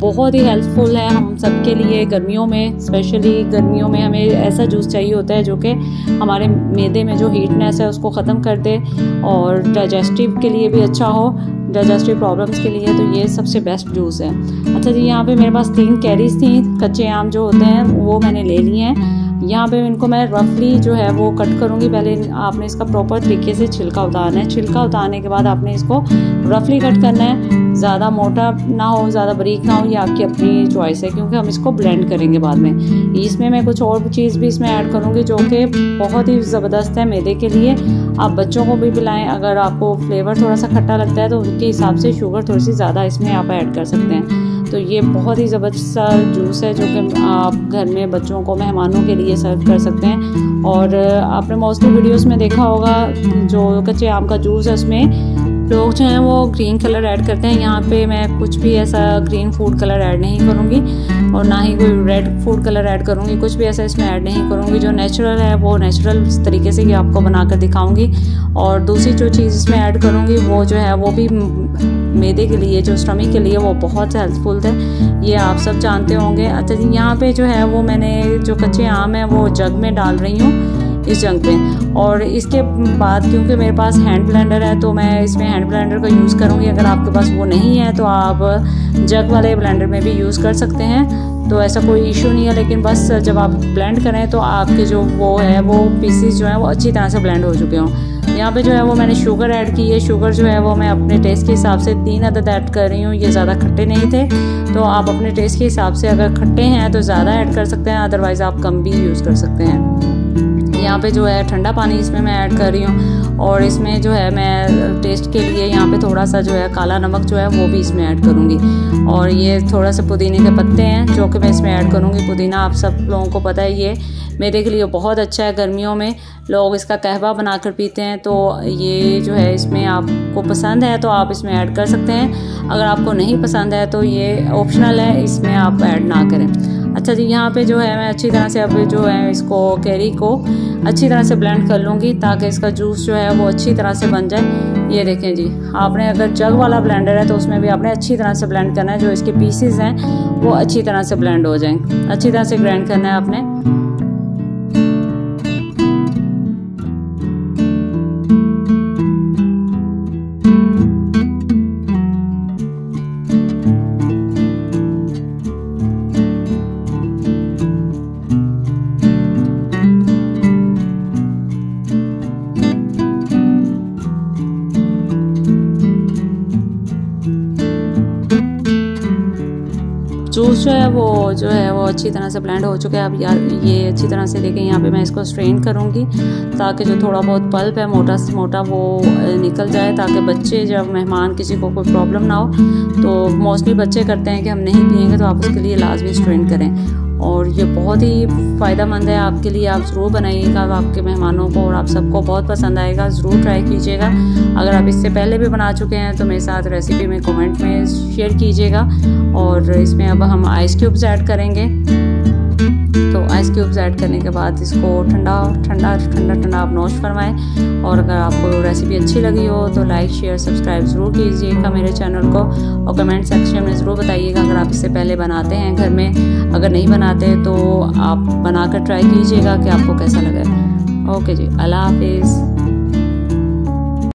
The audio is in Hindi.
बहुत ही हेल्पफुल है हम सब के लिए। गर्मियों में, स्पेशली गर्मियों में हमें ऐसा जूस चाहिए होता है जो कि हमारे मैदे में जो हीटनेस है उसको ख़त्म कर दे और डाइजेस्टिव के लिए भी अच्छा हो, डाइजेस्टिव प्रॉब्लम्स के लिए। तो ये सबसे बेस्ट जूस है। अच्छा जी, यहाँ पे मेरे पास 3 कैरीज थी, कच्चे आम जो होते हैं वो मैंने ले लिए हैं। यहाँ पे इनको मैं रफली जो है वो कट करूँगी। पहले आपने इसका प्रॉपर तरीके से छिलका उतारना है। छिलका उतारने के बाद आपने इसको रफली कट करना है। ज़्यादा मोटा ना हो, ज़्यादा बारीक ना हो, ये आपकी अपनी चॉइस है क्योंकि हम इसको ब्लेंड करेंगे बाद में। इसमें मैं कुछ और चीज़ भी इसमें ऐड करूँगी जो कि बहुत ही ज़बरदस्त है मैदे के लिए। आप बच्चों को भी पिलाएं। अगर आपको फ्लेवर थोड़ा सा खट्टा लगता है तो उनके हिसाब से शुगर थोड़ी सी ज़्यादा इसमें आप ऐड कर सकते हैं। तो ये बहुत ही ज़बरदस्त जूस है जो कि आप घर में बच्चों को, मेहमानों के लिए सर्व कर सकते हैं। और आपने मोस्टली वीडियोस में देखा होगा जो कच्चे आम का जूस है उसमें लोग जो हैं वो ग्रीन कलर ऐड करते हैं। यहाँ पे मैं कुछ भी ऐसा ग्रीन फूड कलर ऐड नहीं करूँगी और ना ही कोई रेड फूड कलर ऐड करूँगी। कुछ भी ऐसा इसमें ऐड नहीं करूँगी। जो नेचुरल है वो नेचुरल तरीके से ही आपको बनाकर दिखाऊँगी। और दूसरी जो चीज़ इसमें ऐड करूँगी वो जो है वो भी मैदे के लिए, जो स्टमक के लिए वो बहुत हेल्पफुल है, ये आप सब जानते होंगे। अच्छा जी, यहाँ पे जो है वो मैंने जो कच्चे आम है वो जग में डाल रही हूँ, इस जग पे। और इसके बाद क्योंकि मेरे पास हैंड ब्लेंडर है तो मैं इसमें हैंड ब्लेंडर का यूज़ करूँगी। अगर आपके पास वो नहीं है तो आप जग वाले ब्लेंडर में भी यूज़ कर सकते हैं, तो ऐसा कोई इशू नहीं है। लेकिन बस जब आप ब्लेंड करें तो आपके जो वो है वो पीसीस जो है वो अच्छी तरह से ब्लेंड हो चुके हों। यहाँ पे जो है वो मैंने शुगर ऐड की है। शुगर जो है वो मैं अपने टेस्ट के हिसाब से 3 अदद ऐड कर रही हूँ। ये ज़्यादा खट्टे नहीं थे, तो आप अपने टेस्ट के हिसाब से अगर खट्टे हैं तो ज़्यादा ऐड कर सकते हैं, अदरवाइज़ आप कम भी यूज़ कर सकते हैं। यहाँ पे जो है ठंडा पानी इसमें मैं ऐड कर रही हूँ और इसमें जो है मैं टेस्ट के लिए यहाँ पे थोड़ा सा जो है काला नमक जो है वो भी इसमें ऐड करूँगी। और ये थोड़ा सा पुदीने के पत्ते हैं जो कि मैं इसमें ऐड करूँगी। पुदीना आप सब लोगों को पता है ये मेरे के लिए बहुत अच्छा है। गर्मियों में लोग इसका कहवा बनाकर पीते हैं, तो ये जो है इसमें आपको पसंद है तो आप इसमें ऐड कर सकते हैं। अगर आपको नहीं पसंद है तो ये ऑप्शनल है, इसमें आप ऐड ना करें। अच्छा जी, यहाँ पे जो है मैं अच्छी तरह से अब जो है इसको कैरी को अच्छी तरह से ब्लेंड कर लूँगी ताकि इसका जूस जो है वो अच्छी तरह से बन जाए। ये देखें जी, आपने अगर जग वाला ब्लेंडर है तो उसमें भी आपने अच्छी तरह से ब्लेंड करना है। जो इसके पीसेस हैं वो अच्छी तरह से ब्लेंड हो जाएं, अच्छी तरह से ग्राइंड करना है आपने। जूस जो है वो अच्छी तरह से ब्लेंड हो चुका है। अब यार ये अच्छी तरह से देखें, यहाँ पे मैं इसको स्ट्रेन करूँगी ताकि जो थोड़ा बहुत पल्प है मोटा से मोटा वो निकल जाए, ताकि बच्चे जब मेहमान किसी को कोई प्रॉब्लम ना हो। तो मोस्टली बच्चे करते हैं कि हम नहीं पियेंगे, तो आप उसके लिए लाजमी स्ट्रेन करें। और ये बहुत ही फ़ायदेमंद है आपके लिए। आप ज़रूर बनाइएगा, आपके मेहमानों को और आप सबको बहुत पसंद आएगा। ज़रूर ट्राई कीजिएगा। अगर आप इससे पहले भी बना चुके हैं तो मेरे साथ रेसिपी में कमेंट में शेयर कीजिएगा। और इसमें अब हम आइस क्यूब्स ऐड करेंगे। तो आइस क्यूब्स ऐड करने के बाद इसको ठंडा ठंडा ठंडा ठंडा आप नोश फरमाएं। और अगर आपको रेसिपी अच्छी लगी हो तो लाइक शेयर सब्सक्राइब ज़रूर कीजिएगा मेरे चैनल को, और कमेंट सेक्शन में ज़रूर बताइएगा अगर आप इससे पहले बनाते हैं घर में। अगर नहीं बनाते तो आप बनाकर ट्राई कीजिएगा कि आपको कैसा लगा। ओके जी, अल्लाह हाफिज़।